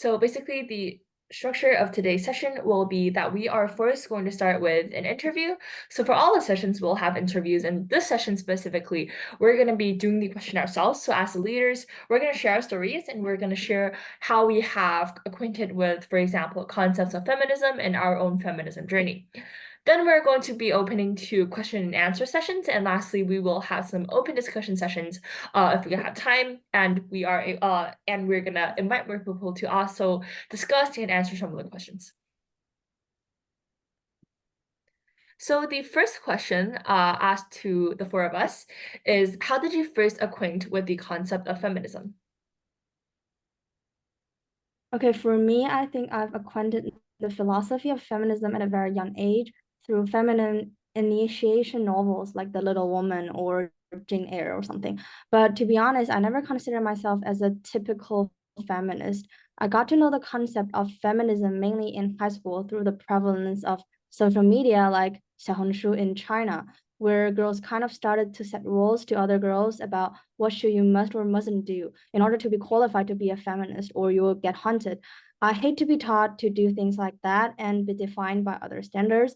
So basically, the structure of today's session will be that we are first going to start with an interview. So for all the sessions, we'll have interviews. And this session specifically, we're going to be doing the question ourselves. So as the leaders, we're going to share our stories and we're going to share how we have acquainted with, for example, concepts of feminism and our own feminism journey. Then we're going to be opening to question and answer sessions. And lastly, we will have some open discussion sessions if we have time. And we're gonna invite more people to also discuss and answer some of the questions. So the first question asked to the four of us is, how did you first acquaint with the concept of feminism? Okay, for me, I think I've acquainted the philosophy of feminism at a very young age through feminine initiation novels like The Little Woman or Jane Eyre or something. But to be honest, I never considered myself as a typical feminist. I got to know the concept of feminism mainly in high school through the prevalence of social media like Xiaohongshu in China, where girls kind of started to set rules to other girls about what should you must or mustn't do in order to be qualified to be a feminist, or you will get hunted. I hate to be taught to do things like that and be defined by other standards.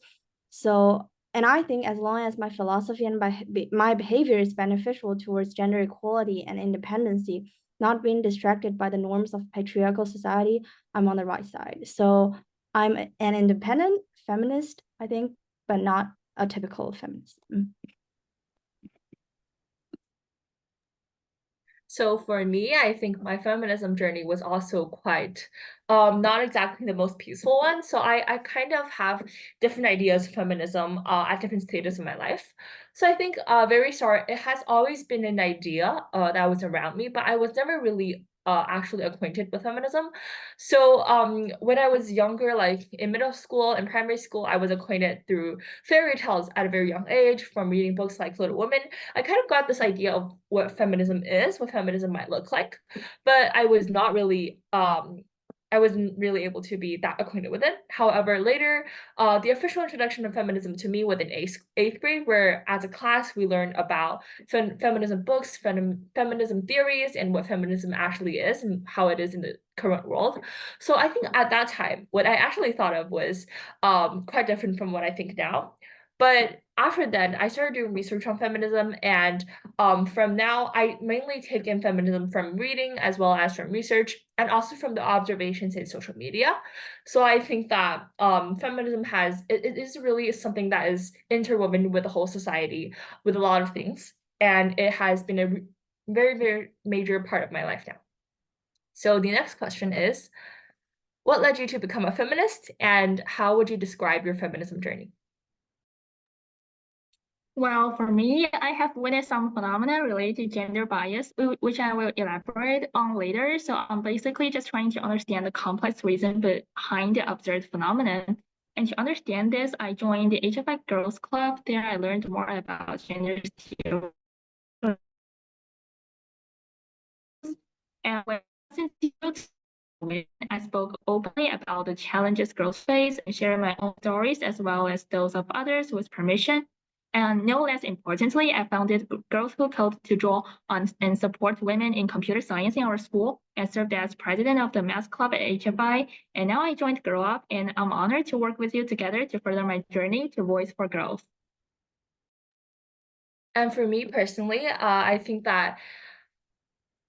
So, and I think as long as my philosophy and my behavior is beneficial towards gender equality and independency, not being distracted by the norms of patriarchal society, I'm on the right side. So I'm an independent feminist, I think, but not a typical feminist. So for me, I think my feminism journey was also quite not exactly the most peaceful one. So I kind of have different ideas of feminism at different stages in my life. So I think very start it has always been an idea that was around me, but I was never really actually acquainted with feminism. So when I was younger, like in middle school and primary school, I was acquainted through fairy tales at a very young age from reading books like Little Women. I kind of got this idea of what feminism is, what feminism might look like, but I wasn't really able to be that acquainted with it. However, later, the official introduction of feminism to me was in eighth grade, where as a class we learned about feminism books, feminism theories, and what feminism actually is and how it is in the current world. So I think at that time, what I actually thought of was quite different from what I think now. But after then, I started doing research on feminism, and from now, I mainly take in feminism from reading as well as from research, and also from the observations in social media. So I think that feminism it is really something that is interwoven with the whole society, with a lot of things, and it has been a very, very major part of my life now. So the next question is, what led you to become a feminist, and how would you describe your feminism journey? Well, for me, I have witnessed some phenomena related to gender bias, which I will elaborate on later. So I'm basically just trying to understand the complex reason behind the observed phenomenon. And to understand this, I joined the HFI Girls Club. There I learned more about gender stereotypes. And when I spoke openly about the challenges girls face and shared my own stories as well as those of others with permission. And no less importantly, I founded Girls Who Code to draw on and support women in computer science in our school and served as president of the math club at HFI. And now I joined Grow Up, and I'm honored to work with you together to further my journey to Voice for Girls. And for me personally, I think that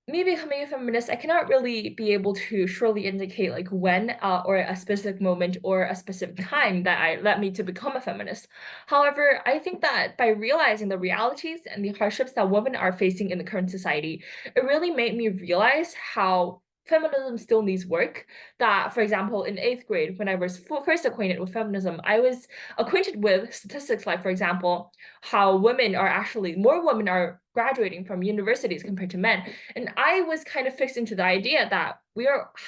me becoming a feminist, I cannot really be able to surely indicate like when or a specific moment or a specific time that I led me to become a feminist. However, I think that by realizing the realities and the hardships that women are facing in the current society, it really made me realize how feminism still needs work. That, for example, in eighth grade, when I was first acquainted with feminism, I was acquainted with statistics like, for example, how more women are graduating from universities compared to men. And I was kind of fixed into the idea that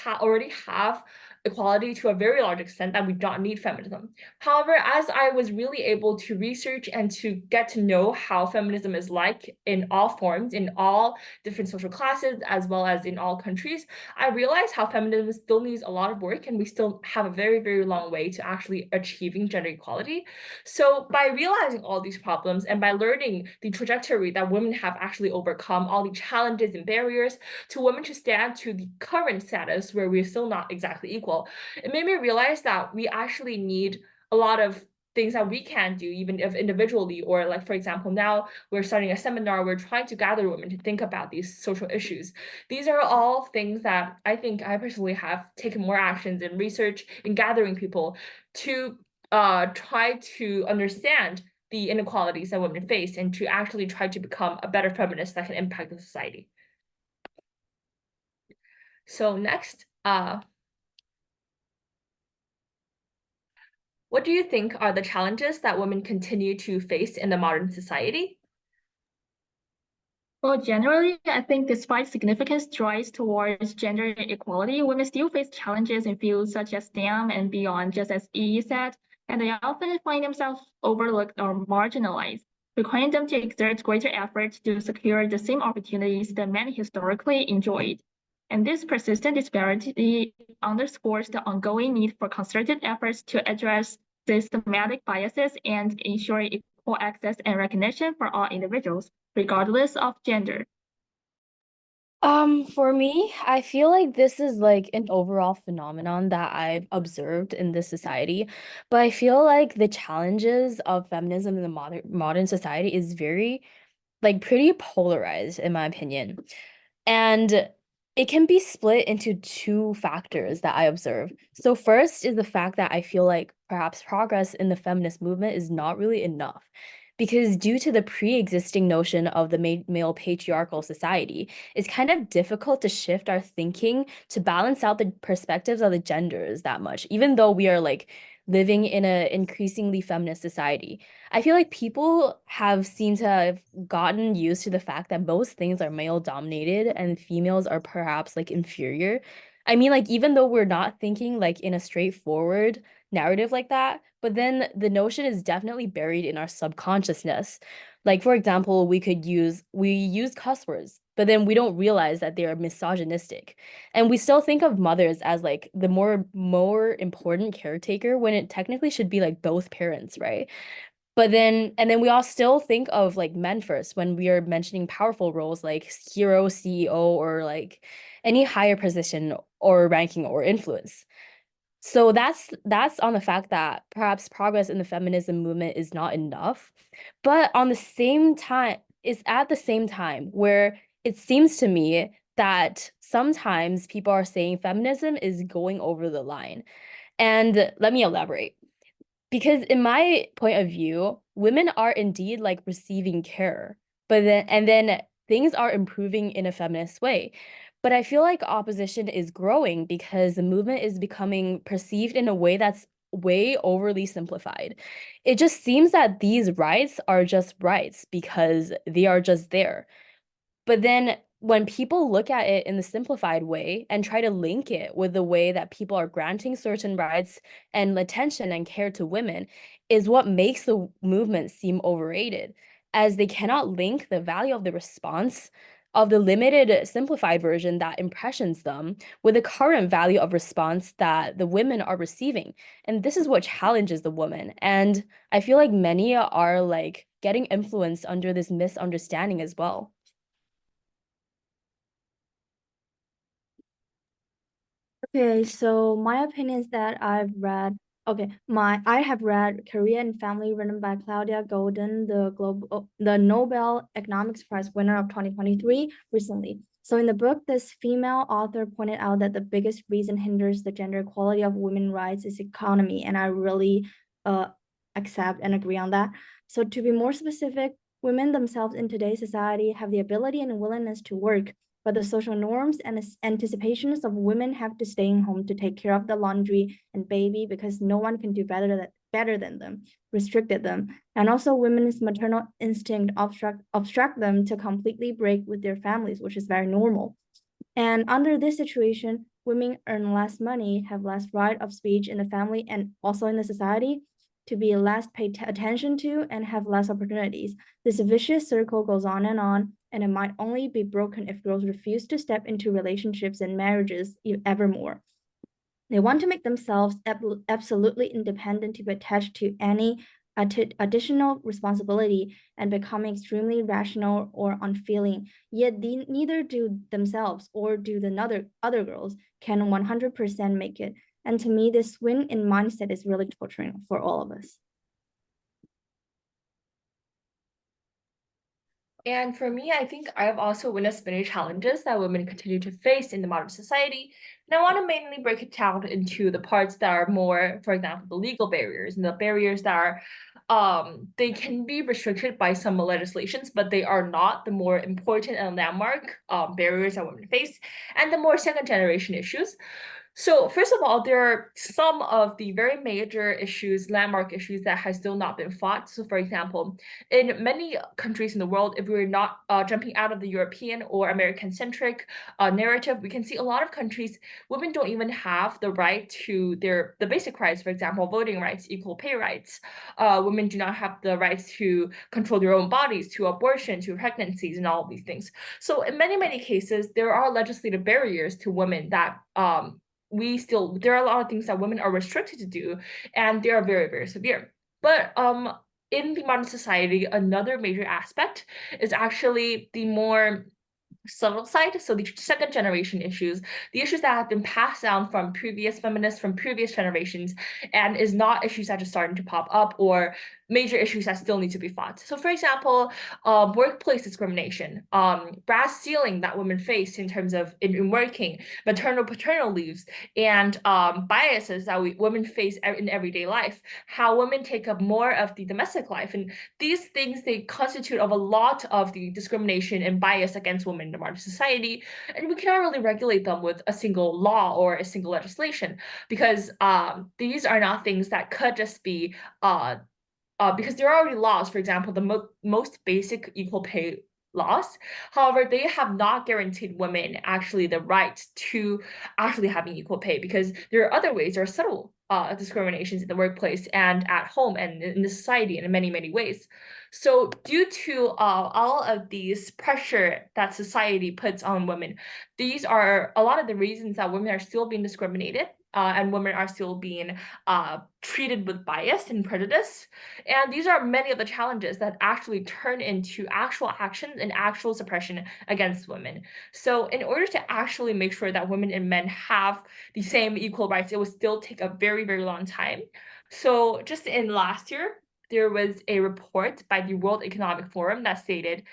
already have equality to a very large extent, that we don't need feminism. However, as I was really able to research and to get to know how feminism is like in all forms, in all different social classes, as well as in all countries, I realized how feminism still needs a lot of work and we still have a very, very long way to actually achieving gender equality. So by realizing all these problems and by learning the trajectory that women have actually overcome all the challenges and barriers to women to stand to the current status where we're still not exactly equal. It made me realize that we actually need a lot of things that we can do, even if individually, or like, for example, now we're starting a seminar, we're trying to gather women to think about these social issues. These are all things that I think I personally have taken more actions in research, in gathering people to try to understand the inequalities that women face and to actually try to become a better feminist that can impact the society. So next, what do you think are the challenges that women continue to face in the modern society? Well, generally, I think despite significant strides towards gender equality, women still face challenges in fields such as STEM and beyond, just as Yi said, and they often find themselves overlooked or marginalized, requiring them to exert greater efforts to secure the same opportunities that men historically enjoyed. And this persistent disparity underscores the ongoing need for concerted efforts to address systematic biases and ensure equal access and recognition for all individuals, regardless of gender. For me, I feel like this is like an overall phenomenon that I've observed in this society, but I feel like the challenges of feminism in the modern society is very like pretty polarized in my opinion. And it can be split into two factors that I observe. So first is the fact that I feel like perhaps progress in the feminist movement is not really enough. Because due to the pre-existing notion of the male patriarchal society, it's kind of difficult to shift our thinking to balance out the perspectives of the genders that much, even though we are like living in an increasingly feminist society. I feel like people have seemed to have gotten used to the fact that most things are male dominated and females are perhaps like inferior. I mean, like, even though we're not thinking like in a straightforward narrative like that, but then the notion is definitely buried in our subconsciousness. Like, for example, we use cuss words, but then we don't realize that they are misogynistic. And we still think of mothers as like the more important caretaker when it technically should be like both parents, right? But then, and then we all still think of like men first when we are mentioning powerful roles like hero, CEO, or like any higher position or ranking or influence. So that's on the fact that perhaps progress in the feminism movement is not enough. But on the same time, it's at the same time where it seems to me that sometimes people are saying feminism is going over the line. And let me elaborate. Because in my point of view, women are indeed like receiving care, but then things are improving in a feminist way. But I feel like opposition is growing because the movement is becoming perceived in a way that's way overly simplified. It just seems that these rights are just rights because they are just there. But then when people look at it in the simplified way and try to link it with the way that people are granting certain rights and attention and care to women, is what makes the movement seem overrated, as they cannot link the value of the response of the limited simplified version that impressions them with the current value of response that the women are receiving. And this is what challenges the woman. And I feel like many are like getting influenced under this misunderstanding as well. Okay, so my opinion is that I have read Career and Family written by Claudia Golden, the Nobel Economics Prize winner of 2023 recently. So in the book, this female author pointed out that the biggest reason hinders the gender equality of women's rights is economy, and I really uh accept and agree on that. So to be more specific, women themselves in today's society have the ability and willingness to work, but the social norms and anticipations of women have to stay home to take care of the laundry and baby because no one can do better than them, restricted them. And also women's maternal instinct obstruct them to completely break with their families, which is very normal. And under this situation, women earn less money, have less right of speech in the family and also in the society, to be less paid attention to, and have less opportunities. This vicious circle goes on, and it might only be broken if girls refuse to step into relationships and marriages evermore. They want to make themselves absolutely independent to be attached to any additional responsibility and becoming extremely rational or unfeeling. Yet neither do themselves or do the other girls can 100% make it. And to me, this swing in mindset is really torturing for all of us. And for me, I think I've also witnessed many challenges that women continue to face in the modern society. And I want to mainly break it down into the parts that are more, for example, the legal barriers and the barriers that are, they can be restricted by some legislations, but they are not the more important and landmark barriers that women face, and the more second generation issues. So first of all, there are some of the very major issues, landmark issues that has still not been fought. So for example, in many countries in the world, if we're not jumping out of the European or American-centric narrative, we can see a lot of countries, women don't even have the right to the basic rights, for example, voting rights, equal pay rights. Women do not have the rights to control their own bodies, to abortion, to pregnancies, and all of these things. So in many, many cases, there are legislative barriers to women that there are a lot of things that women are restricted to do, and they are very, very severe. But in the modern society, another major aspect is actually the more subtle side. So the second generation issues, the issues that have been passed down from previous feminists, from previous generations, and is not issues that are starting to pop up or major issues that still need to be fought. So for example, workplace discrimination, brass ceiling that women face in terms of in working, maternal paternal leaves, and biases that women face in everyday life, how women take up more of the domestic life. And these things, they constitute of a lot of the discrimination and bias against women in the modern society, and we cannot really regulate them with a single law or a single legislation, because these are not things that could just be because there are already laws, for example, the most basic equal pay laws. However, they have not guaranteed women actually the right to actually having equal pay, because there are other ways, there are subtle discriminations in the workplace and at home and in the society in many, many ways. So due to all of these pressure that society puts on women, these are a lot of the reasons that women are still being discriminated, and women are still being treated with bias and prejudice. And these are many of the challenges that actually turn into actual actions and actual suppression against women. So in order to actually make sure that women and men have the same equal rights, it would still take a very, very long time. So just in last year, there was a report by the World Economic Forum that stated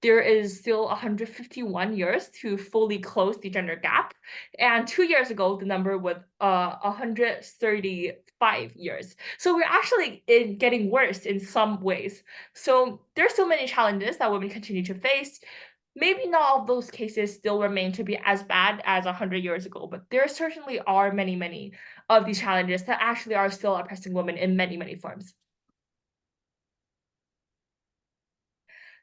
there is still 151 years to fully close the gender gap. And 2 years ago, the number was 135 years. So we're actually getting worse in some ways. So there's so many challenges that women continue to face. Maybe not all of those cases still remain to be as bad as 100 years ago, but there certainly are many, many of these challenges that actually are still oppressing women in many, many forms.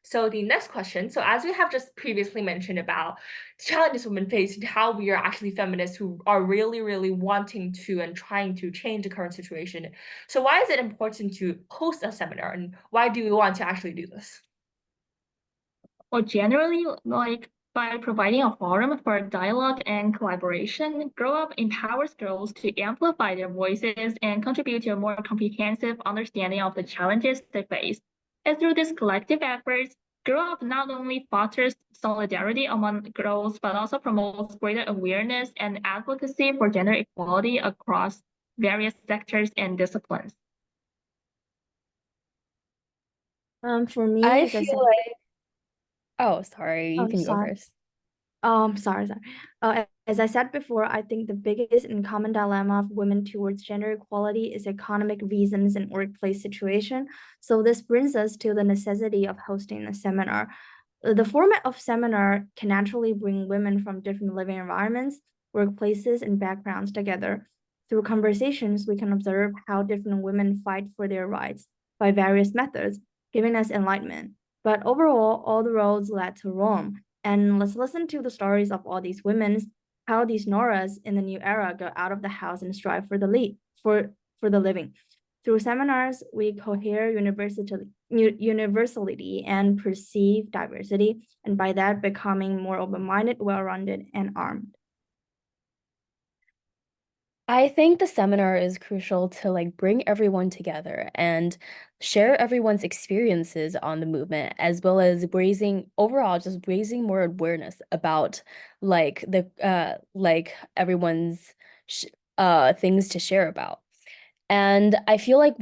So the next question, so as we have just previously mentioned about the challenges women face and how we are actually feminists who are really, really wanting to and trying to change the current situation. So why is it important to host a seminar, and why do we want to actually do this? Well, generally, like by providing a forum for dialogue and collaboration, Grow Up empowers girls to amplify their voices and contribute to a more comprehensive understanding of the challenges they face. And through these collective efforts, Grow Up not only fosters solidarity among girls, but also promotes greater awareness and advocacy for gender equality across various sectors and disciplines. For me, I as I feel said, like, oh, sorry, you oh, can go sorry. first. Sorry. As I said before, I think the biggest and common dilemma of women towards gender equality is economic reasons and workplace situation. So this brings us to the necessity of hosting a seminar. The format of seminar can naturally bring women from different living environments, workplaces, and backgrounds together. Through conversations, we can observe how different women fight for their rights by various methods, giving us enlightenment. But overall, all the roads led to Rome. And let's listen to the stories of all these women, how these Noras in the new era go out of the house and strive for the for the living. Through seminars, we cohere universality and perceive diversity, and by that becoming more open-minded, well-rounded, and armed. I think the seminar is crucial to like bring everyone together and share everyone's experiences on the movement, as well as just raising more awareness about like everyone's sh things to share about. And I feel like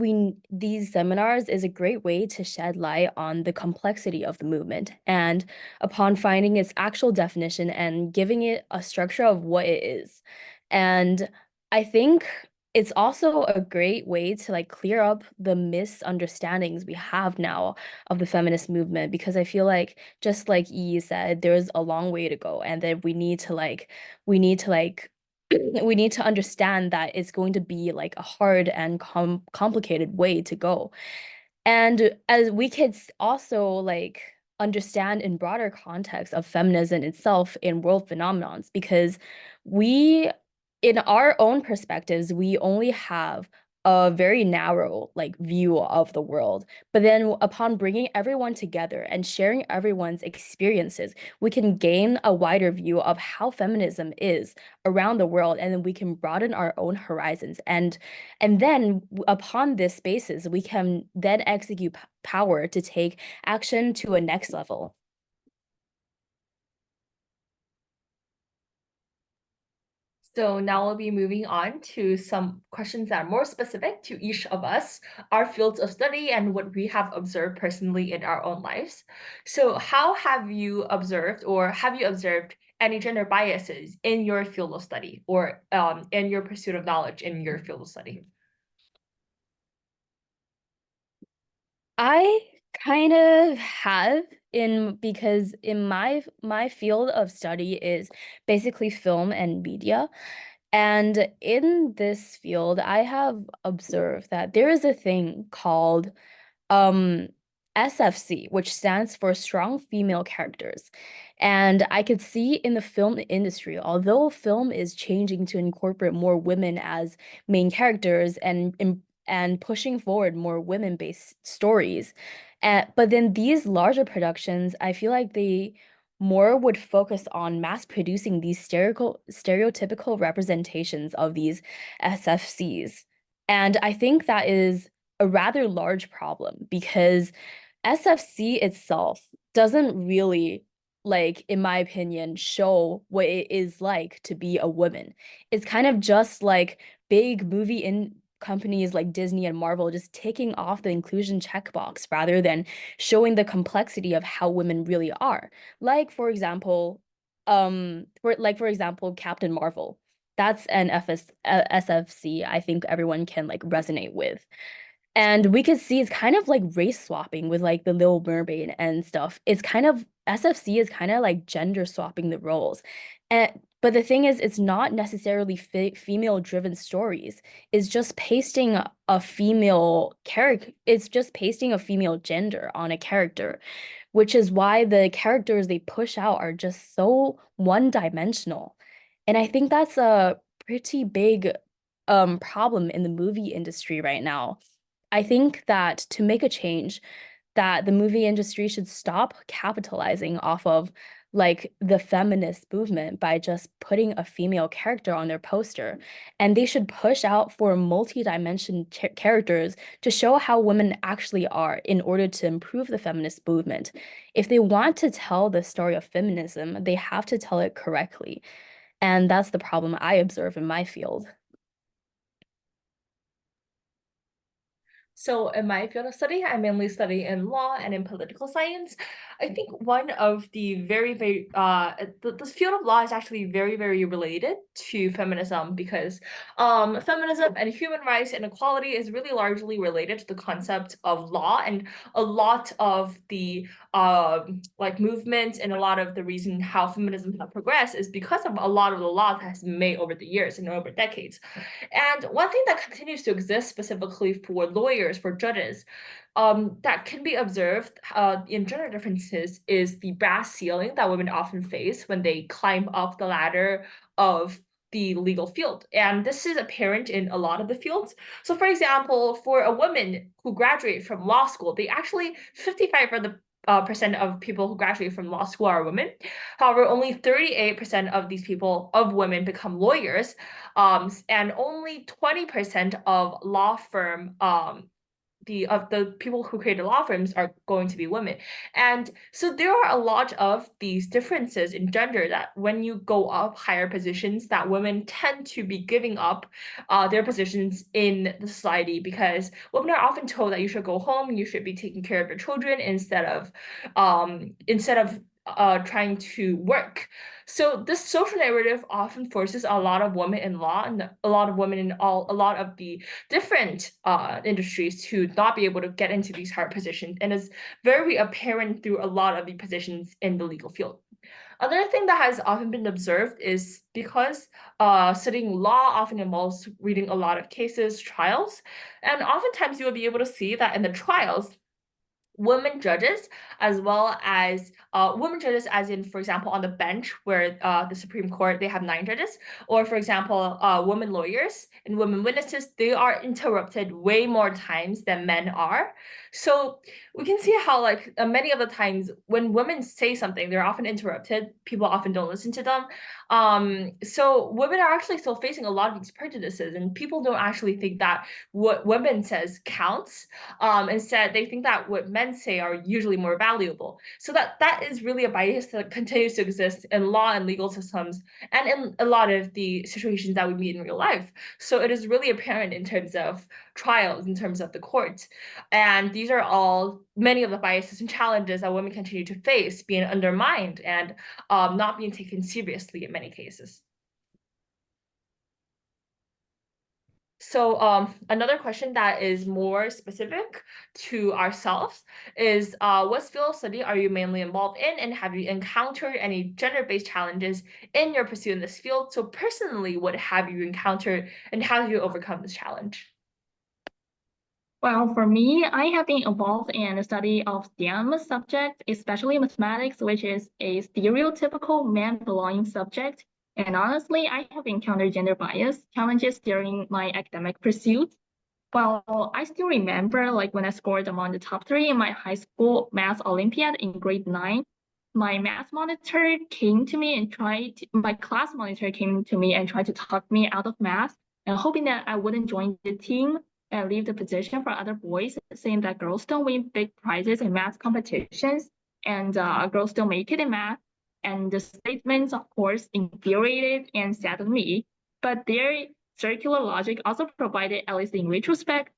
these seminars is a great way to shed light on the complexity of the movement and upon finding its actual definition and giving it a structure of what it is. And I think it's also a great way to like clear up the misunderstandings we have now of the feminist movement, because I feel like just like Yi said, there's a long way to go, and that we need to we need to understand that it's going to be like a hard and complicated way to go. And as we could also like understand in broader context of feminism itself in world phenomenons, because we, in our own perspectives, we only have a very narrow like view of the world. But then upon bringing everyone together and sharing everyone's experiences, we can gain a wider view of how feminism is around the world, and then we can broaden our own horizons. And then upon this basis, we can then execute power to take action to a next level. So now we'll be moving on to some questions that are more specific to each of us, our fields of study, and what we have observed personally in our own lives. So how have you observed, or have you observed any gender biases in your field of study, or in your pursuit of knowledge in your field of study? I kind of have because in my field of study is basically film and media. And in this field, I have observed that there is a thing called um SFC, which stands for strong female characters. And I could see in the film industry, although film is changing to incorporate more women as main characters and pushing forward more women-based stories. But then these larger productions, I feel like they more would focus on mass producing these stereotypical representations of these SFCs. And I think that is a rather large problem, because SFC itself doesn't really, like, in my opinion, show what it is like to be a woman. It's kind of just like big movie in companies like Disney and Marvel just taking off the inclusion checkbox rather than showing the complexity of how women really are. Like, for example, for example, Captain Marvel. That's an SFC I think everyone can like resonate with. And we could see it's kind of like race swapping with like the Little Mermaid and stuff. It's kind of SFC is kind of like gender swapping the roles. And but the thing is, it's not necessarily female driven stories. It's just pasting a female character. It's just pasting a female gender on a character, which is why the characters they push out are just so one dimensional. And I think that's a pretty big problem in the movie industry right now. I think that to make a change, that the movie industry should stop capitalizing off of like the feminist movement by just putting a female character on their poster. And they should push out for multi-dimension characters to show how women actually are in order to improve the feminist movement. If they want to tell the story of feminism, they have to tell it correctly. And that's the problem I observe in my field. So in my field of study, I mainly study in law and in political science. I think one of the this field of law is actually very, very related to feminism, because feminism and human rights and equality is really largely related to the concept of law, and a lot of the like movements and a lot of the reason how feminism has progressed is because of a lot of the law that has been made over the years and over decades. And one thing that continues to exist specifically for lawyers, for judges, that can be observed in gender differences is the brass ceiling that women often face when they climb up the ladder of the legal field. And this is apparent in a lot of the fields. So for example, for a woman who graduate from law school, they actually 55 of the percent of people who graduate from law school are women. However, only 38% of these people, of women, become lawyers. and only 20% of law firm the people who created law firms are going to be women. And so there are a lot of these differences in gender that when you go up higher positions, that women tend to be giving up their positions in the society, because women are often told that you should go home, you should be taking care of your children instead of trying to work. So this social narrative often forces a lot of women in law and a lot of women in a lot of the different industries to not be able to get into these hard positions, and is very apparent through a lot of the positions in the legal field. Another thing that has often been observed is because studying law often involves reading a lot of cases, trials, and oftentimes you will be able to see that in the trials, women judges women judges, as in, for example, on the bench where the Supreme Court, they have 9 judges, or for example, women lawyers and women witnesses, they are interrupted way more times than men are. So we can see how like many of the times when women say something, they're often interrupted, people often don't listen to them. So women are actually still facing a lot of these prejudices, and people don't actually think that what women says counts. Instead, they think that what men say are usually more valuable. So that is really a bias that continues to exist in law and legal systems, and in a lot of the situations that we meet in real life. So it is really apparent in terms of trials, in terms of the court. And these are all many of the biases and challenges that women continue to face, being undermined and not being taken seriously in many cases. So another question that is more specific to ourselves is what field of study are you mainly involved in, and have you encountered any gender-based challenges in your pursuit in this field? So personally, what have you encountered and how do you overcome this challenge? Well, for me, I have been involved in the study of STEM subjects, especially mathematics, which is a stereotypical man-belonging subject. And honestly, I have encountered gender bias challenges during my academic pursuit. Well, I still remember like when I scored among the top 3 in my high school math Olympiad in grade 9, my math monitor came to me and my class monitor came to me and tried to talk me out of math, and hoping that I wouldn't join the team and leave the position for other boys, saying that girls don't win big prizes in math competitions, and girls don't make it in math. And the statements, of course, infuriated and saddened me, but their circular logic also provided, at least in retrospect,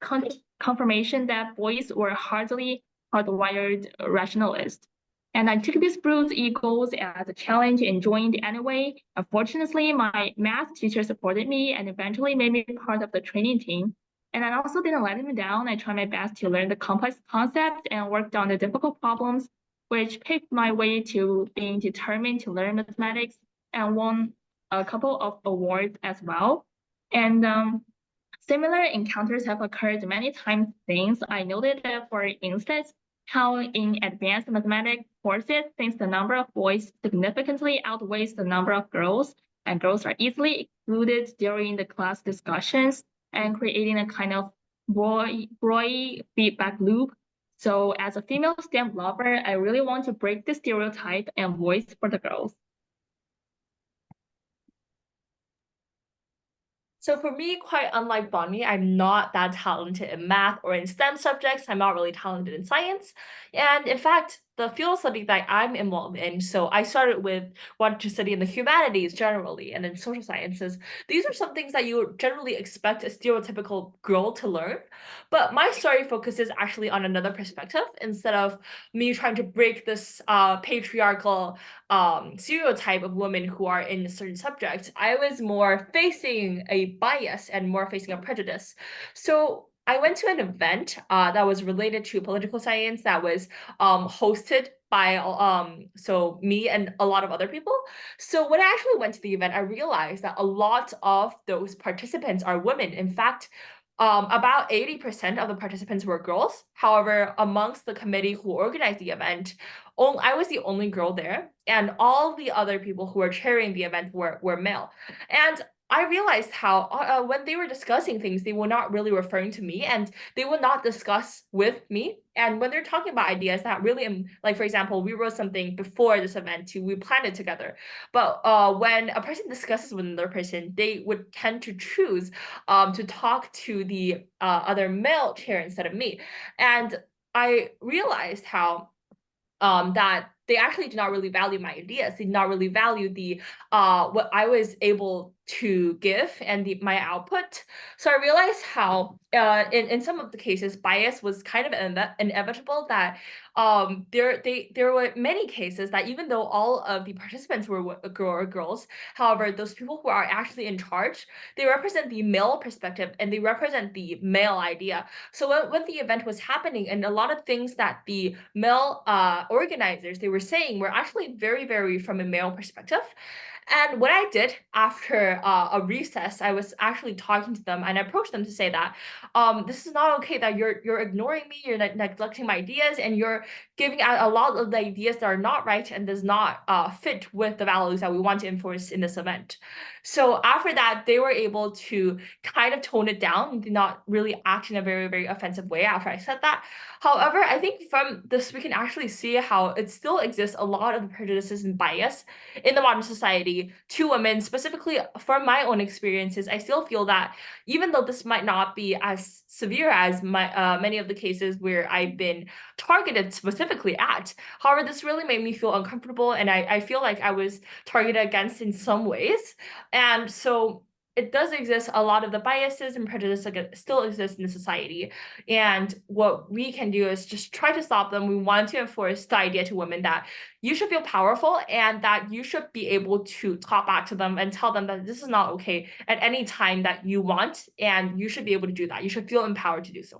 confirmation that boys were hardly hardwired rationalists. And I took these bruised egos as a challenge and joined anyway. Unfortunately, my math teacher supported me and eventually made me part of the training team. And I also didn't let him down. I tried my best to learn the complex concepts and worked on the difficult problems, which paved my way to being determined to learn mathematics, and won a couple of awards as well. And similar encounters have occurred many times since. I noted that, for instance, how in advanced mathematics courses, since the number of boys significantly outweighs the number of girls, and girls are easily excluded during the class discussions, and creating a kind of boy feedback loop. So as a female STEM lover, I really want to break the stereotype and voice for the girls. So for me, quite unlike Bonnie, I'm not that talented in math or in STEM subjects. I'm not really talented in science. And in fact, the field of study that I'm involved in, so I started with wanting to study in the humanities generally and in social sciences. These are some things that you generally expect a stereotypical girl to learn. But my story focuses actually on another perspective. Instead of me trying to break this patriarchal stereotype of women who are in certain subjects, I was more facing a bias and more facing a prejudice. So I went to an event that was related to political science that was hosted by so me and a lot of other people. So when I actually went to the event, I realized that a lot of those participants are women. In fact, about 80% of the participants were girls. However, amongst the committee who organized the event, I was the only girl there, and all the other people who were chairing the event were male. And I realized how when they were discussing things, they were not really referring to me, and they would not discuss with me. And when they're talking about ideas that really, like for example, we wrote something before this event to we planned it together. But when a person discusses with another person, they would tend to choose to talk to the other male chair instead of me. And I realized how that they actually did not really value my ideas. They did not really value the what I was able to give and my output. So I realized how in some of the cases bias was kind of inevitable, that there were many cases that even though all of the participants were girls, however, those people who are actually in charge, they represent the male perspective and they represent the male idea. So when the event was happening, and a lot of things that the male organizers they were saying were actually very, very from a male perspective. And what I did after a recess, I was actually talking to them and I approached them to say that this is not okay, that you're ignoring me, you're neglecting my ideas, and you're giving out a lot of the ideas that are not right and does not fit with the values that we want to enforce in this event. So after that, they were able to kind of tone it down and did not really act in a very, very offensive way after I said that. However, I think from this, we can actually see how it still exists a lot of prejudices and bias in the modern society to women. Specifically, from my own experiences, I still feel that even though this might not be as severe as many of the cases where I've been targeted specifically at, however, this really made me feel uncomfortable, and I feel like I was targeted against in some ways. And so it does exist, a lot of the biases and prejudice still exist in the society. And what we can do is just try to stop them. We want to enforce the idea to women that you should feel powerful and that you should be able to talk back to them and tell them that this is not okay at any time that you want, and you should be able to do that. You should feel empowered to do so.